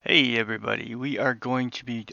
Hey everybody, we are going to be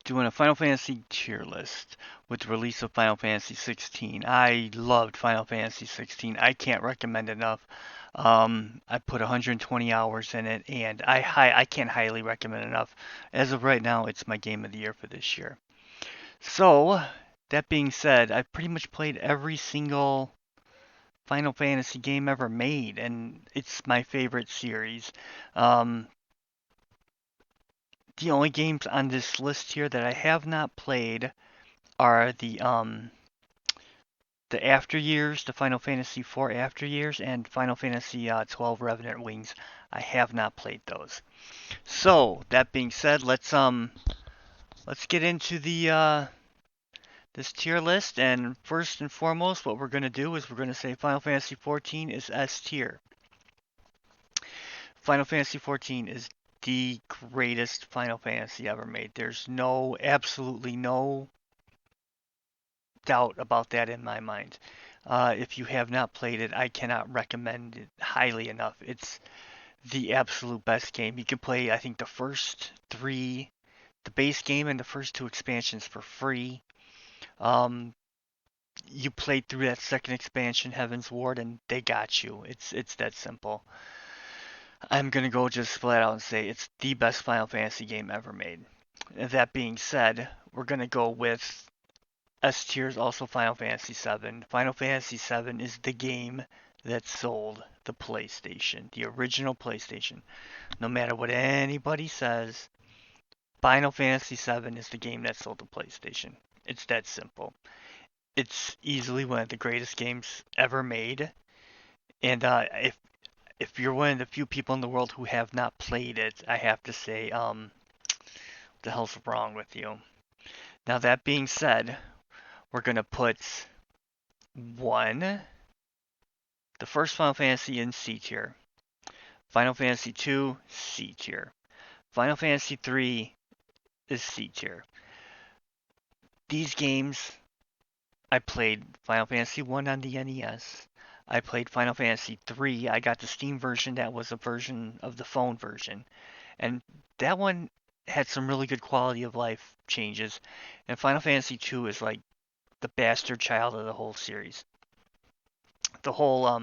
doing a Final Fantasy tier list with the release of Final Fantasy 16. I loved Final Fantasy 16. I can't recommend enough. I put 120 hours in it, and I can't highly recommend enough. As of right now, it's my game of the year for this year. So, that being said, I've pretty much played every single Final Fantasy game ever made, and it's my favorite series. Um, The only games on this list here that I have not played are the After Years, the Final Fantasy IV After Years, and Final Fantasy 12 Revenant Wings. I have not played those. So that being said, let's get into the this tier list. And first and foremost, what we're gonna do is we're gonna say Final Fantasy 14 is S tier. Final Fantasy 14 is the greatest Final Fantasy ever made. There's absolutely no doubt about that in my mind. If you have not played it, I cannot recommend it highly enough. It's the absolute best game. You can play, I think, the first three, the base game and the first two expansions for free. Um, you played through that second expansion, Heaven's Ward, and they got you. It's that simple. I'm gonna go just flat out and say it's the best Final Fantasy game ever made. That being said, we're gonna go with S tier is also Final Fantasy VII. Final Fantasy VII is the game that sold the PlayStation, the original PlayStation. No matter what anybody says, Final Fantasy VII is the game that sold the PlayStation. It's that simple. It's easily one of the greatest games ever made, and if you're one of the few people in the world who have not played it, I have to say, what the hell's wrong with you? Now that being said, we're gonna put one the first Final Fantasy in C tier. Final Fantasy 2, C tier. Final Fantasy 3 is C tier. These games, I played Final Fantasy 1 on the NES. I played Final Fantasy 3. I got the Steam version that was a version of the phone version. And that one had some really good quality of life changes. And Final Fantasy 2 is like the bastard child of the whole series. The whole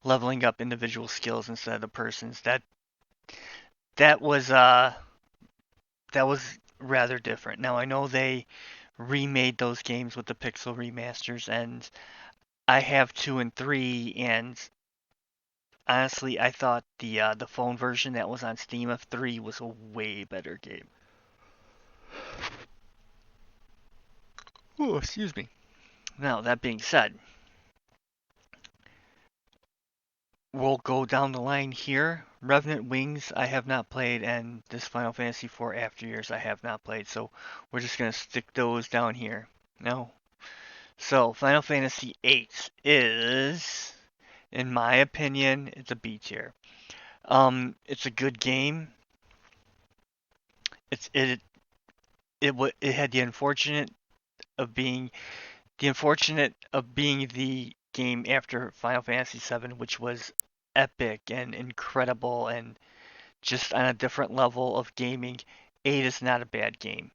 leveling up individual skills instead of the person's that was uh that was rather different. Now I know they remade those games with the pixel remasters, and I have two and three, and honestly, I thought the phone version that was on Steam of three was a way better game. Oh, excuse me. Now that being said, we'll go down the line here. Revenant Wings I have not played, and this Final Fantasy IV After Years I have not played, so we're just gonna stick those down here. No. So Final Fantasy VIII is, in my opinion, it's a B tier. It's a good game. It had the unfortunate of being the game after Final Fantasy VII, which was epic and incredible and just on a different level of gaming. 8 is not a bad game.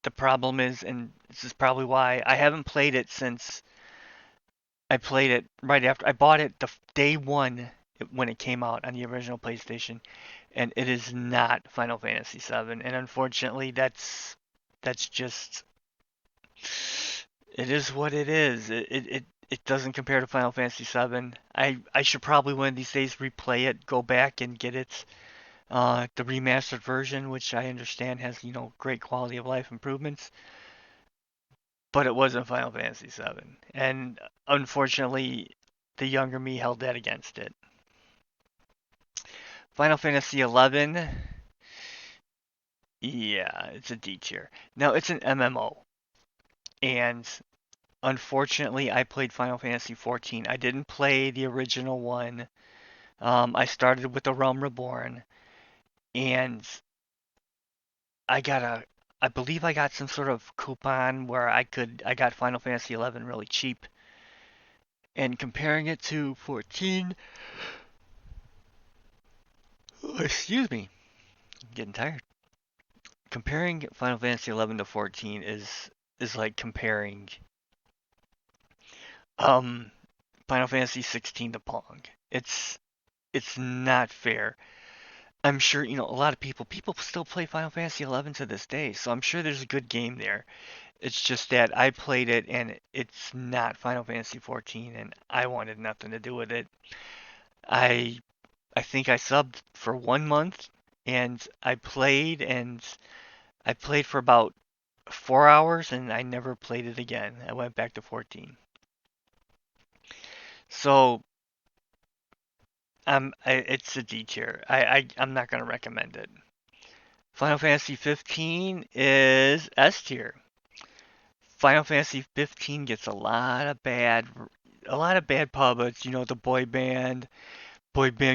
The problem is, and this is probably why I haven't played it since I played it right after I bought it the day one when it came out on the original PlayStation, and it is not Final Fantasy VII. And unfortunately, that's just it is what it is. It doesn't compare to Final Fantasy VII. I should probably one of these days replay it, go back and get it the remastered version, which I understand has great quality of life improvements. But it wasn't Final Fantasy VII, and unfortunately, the younger me held that against it. Final Fantasy 11, yeah, it's a D tier. Now it's an MMO, and unfortunately, I played Final Fantasy 14. I didn't play the original one. I started with the Realm Reborn, and I believe I got some sort of coupon where I got Final Fantasy 11 really cheap. And comparing it to 14, oh, excuse me. Getting tired. Comparing Final Fantasy 11 to 14 is like comparing um Final Fantasy 16 to Pong. It's not fair. I'm sure, a lot of people still play Final Fantasy 11 to this day, so I'm sure there's a good game there. It's just that I played it and it's not Final Fantasy 14 and I wanted nothing to do with it. I I think I subbed for 1 month and I played for about 4 hours and I never played it again. I went back to 14. So it's a D tier. I'm not gonna recommend it. Final Fantasy 15 is S tier. Final Fantasy 15 gets a lot of bad publics. The boy band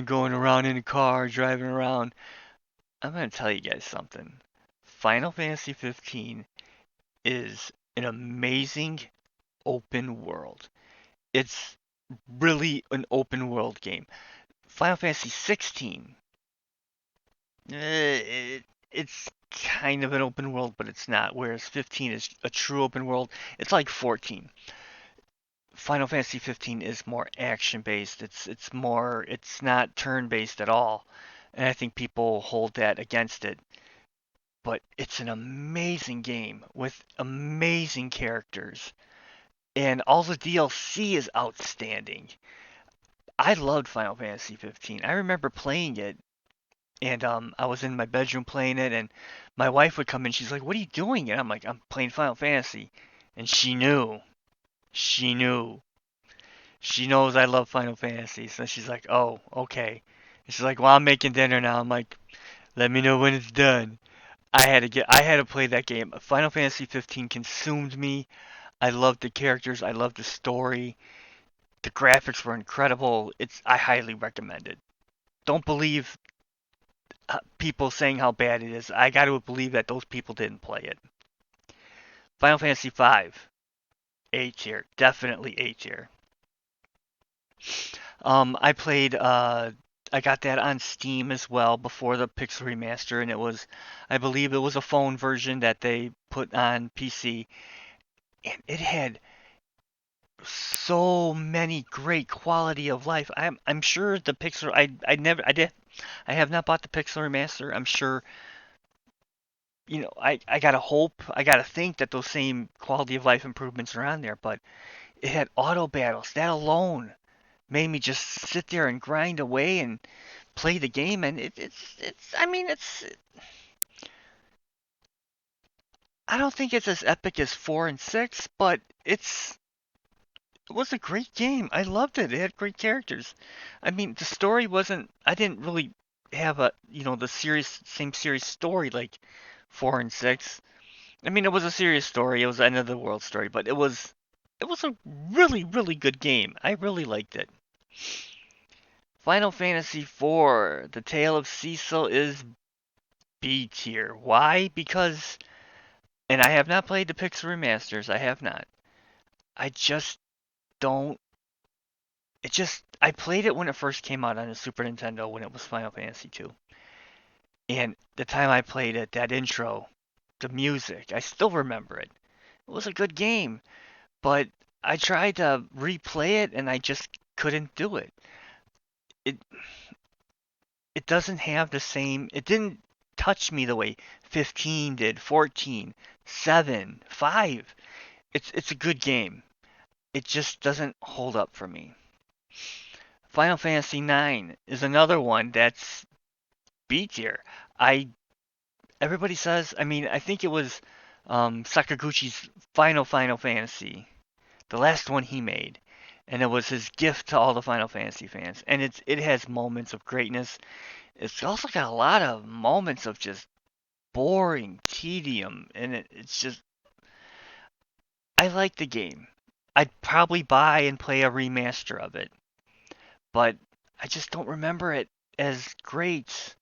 going around in a car, driving around. I'm gonna tell you guys something. Final Fantasy 15 is an amazing open world. It's really an open world game. Final Fantasy 16, it's kind of an open world, but it's not. Whereas 15 is a true open world. It's like 14. Final Fantasy 15 is more action based. It's not turn based at all. And I think people hold that against it. But it's an amazing game with amazing characters. And all the DLC is outstanding. I loved Final Fantasy 15. I remember playing it and I was in my bedroom playing it and my wife would come in, she's like, "What are you doing?" And I'm like, "I'm playing Final Fantasy." And she knew. She knew. She knows I love Final Fantasy, so she's like, "Oh, okay." And she's like, "Well, I'm making dinner now." I'm like, "Let me know when it's done." I had to play that game. Final Fantasy 15 consumed me. I loved the characters. I loved the story. The graphics were incredible. I highly recommend it. Don't believe people saying how bad it is. I got to believe that those people didn't play it. Final Fantasy 5, A tier, definitely A tier. I played. I got that on Steam as well before the Pixel remaster, and I believe it was a phone version that they put on PC, and it had so many great quality of life. I'm sure the Pixel. I never. I did. I have not bought the Pixel remaster. I'm sure. I gotta hope. I gotta think that those same quality of life improvements are on there, but it had auto battles. That alone made me just sit there and grind away and play the game. And it's. I mean, I don't think it's as epic as 4 and 6, but it was a great game. I loved it. It had great characters. I mean, the story wasn't. I didn't really have the same serious story like 4 and 6. I mean, it was a serious story. It was an end of the world story, but it was a really, really good game. I really liked it. Final Fantasy IV, The Tale of Cecil is B tier. Why? Because, and I have not played the Pixel remasters. I have not. I just don't. I played it when it first came out on the Super Nintendo when it was Final Fantasy II. And the time I played it, that intro, the music, I still remember it. It was a good game. But I tried to replay it and I just couldn't do it. It it doesn't have the same. It didn't touch me the way 15 did, 14, 7, 5. It's a good game. It just doesn't hold up for me. Final Fantasy 9 is another one that's B tier. I Everybody says, I mean, I think it was Sakaguchi's Final Fantasy, the last one he made, and it was his gift to all the Final Fantasy fans. And it has moments of greatness. It's also got a lot of moments of just boring tedium, and it's just I like the game. I'd probably buy and play a remaster of it, but I just don't remember it as great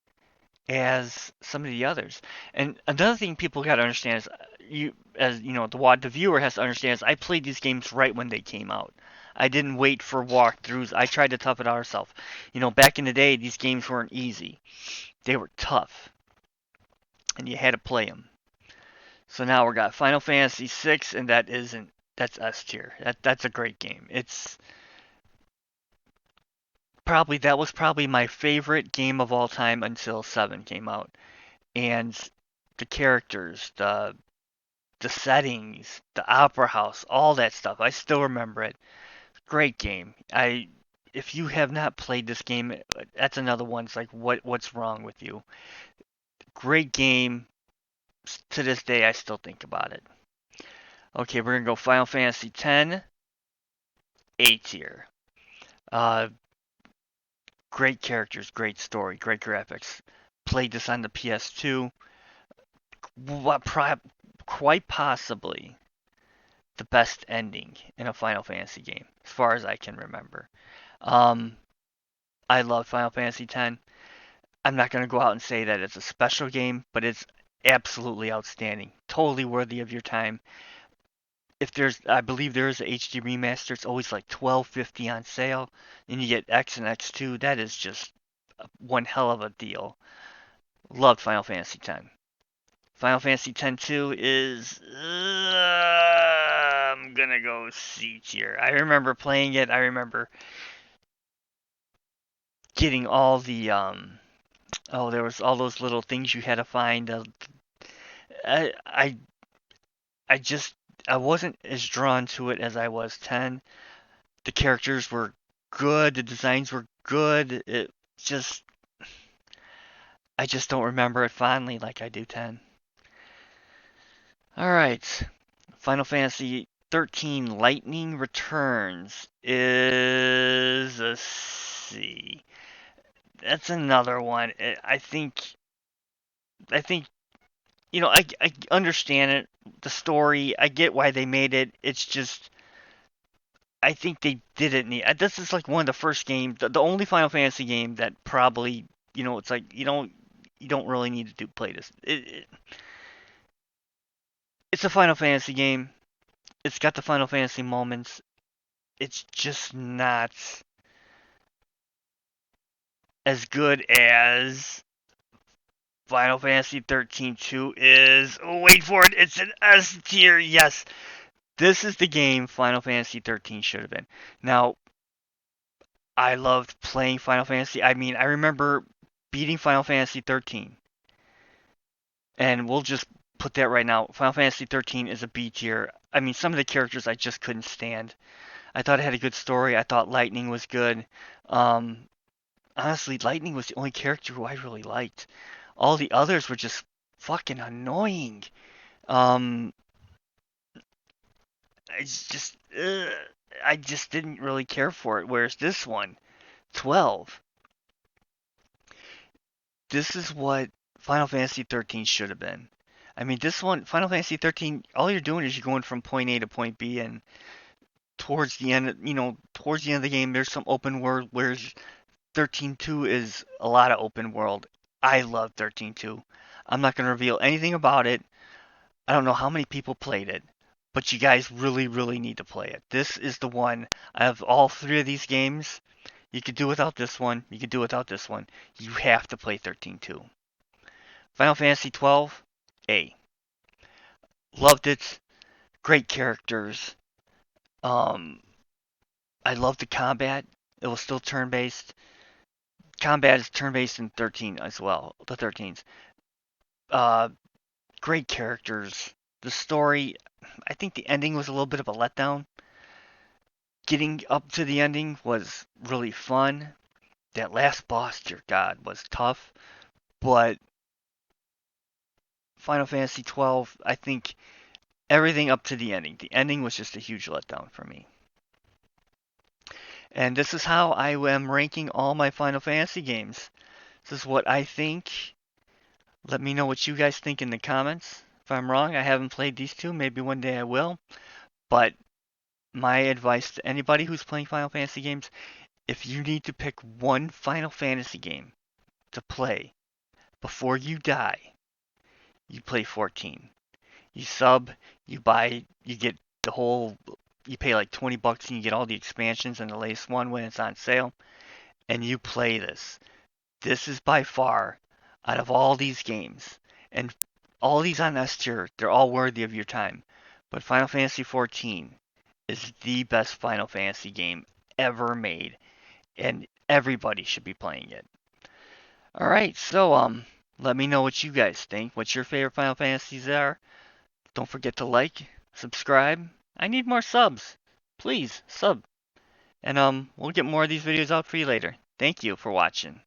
as some of the others. And another thing people got to understand is the viewer has to understand is I played these games right when they came out. I didn't wait for walkthroughs. I tried to tough it out myself. Back in the day, these games weren't easy. They were tough. and you had to play them. So now we got Final Fantasy VI, and that's S tier. That's a great game. It's probably that was probably my favorite game of all time until 7 came out. And the characters, the settings, the opera house, all that stuff. I still remember it. Great game. I If you have not played this game, that's another one. It's like what's wrong with you? Great game. To this day, I still think about it. Okay, we're gonna go Final Fantasy X, A tier. Uh, Great characters, great story, great graphics. Played this on the PS2. What quite possibly the best ending in a Final Fantasy game, as far as I can remember. Um, I love Final Fantasy X. I'm not going to go out and say that it's a special game, but it's absolutely outstanding. Totally worthy of your time. If there's, I believe there is a HD remaster. It's always like $12.50 on sale, and you get X and X2. That is just one hell of a deal. Loved Final Fantasy X. Final Fantasy X-2 is I'm gonna go C tier. I remember playing it. I remember getting all the there was all those little things you had to find. I I I just I wasn't as drawn to it as I was 10. The characters were good. The designs were good. It just I just don't remember it fondly like I do 10. All right. Final Fantasy 13 Lightning Returns is a C. That's another one. I think I understand it, the story. I get why they made it. It's just I think they didn't need. This is like one of the first games, the only Final Fantasy game that probably it's like you don't really need to play this. It's a Final Fantasy game. It's got the Final Fantasy moments. It's just not as good as Final Fantasy 13 2 is. Oh, wait for it. It's an S tier. Yes. This is the game Final Fantasy 13 should have been. Now, I loved playing Final Fantasy. I mean, I remember beating Final Fantasy 13. And we'll just put that right now. Final Fantasy 13 is a B tier. I mean, some of the characters I just couldn't stand. I thought it had a good story. I thought Lightning was good. Um, Honestly, Lightning was the only character who I really liked. All the others were just fucking annoying. Um, I just didn't really care for it. Whereas this one, 12, this is what Final Fantasy 13 should have been. I mean, this one, Final Fantasy 13, all you're doing is you're going from point A to point B, and towards the end of the game, there's some open world. Whereas 13.2 is a lot of open world. I love 13.2. I'm not going to reveal anything about it. I don't know how many people played it, but you guys really, really need to play it. This is the one. I have all three of these games. You could do without this one. You could do without this one. You have to play 13.2. Final Fantasy 12, A. Loved it. Great characters. Um, I loved the combat. It was still turn-based. Combat is turn-based in 13 as well. The 13s. Uh, Great characters. The story, I think the ending was a little bit of a letdown. Getting up to the ending was really fun. That last boss, dear God, was tough. But Final Fantasy 12, I think everything up to the ending. The ending was just a huge letdown for me. And this is how I am ranking all my Final Fantasy games. This is what I think. Let me know what you guys think in the comments. If I'm wrong, I haven't played these two. Maybe one day I will. But my advice to anybody who's playing Final Fantasy games, if you need to pick one Final Fantasy game to play before you die, you play 14. You sub, you buy, you get the whole, you pay like $20 and you get all the expansions and the latest one when it's on sale, and you play this. This is by far, out of all these games, and All these on S tier, they're all worthy of your time. But Final Fantasy XIV is the best Final Fantasy game ever made, and everybody should be playing it. All right, so let me know what you guys think. What your favorite Final Fantasies are. Don't forget to like, subscribe. I need more subs. Please sub. And we'll get more of these videos out for you later. Thank you for watching.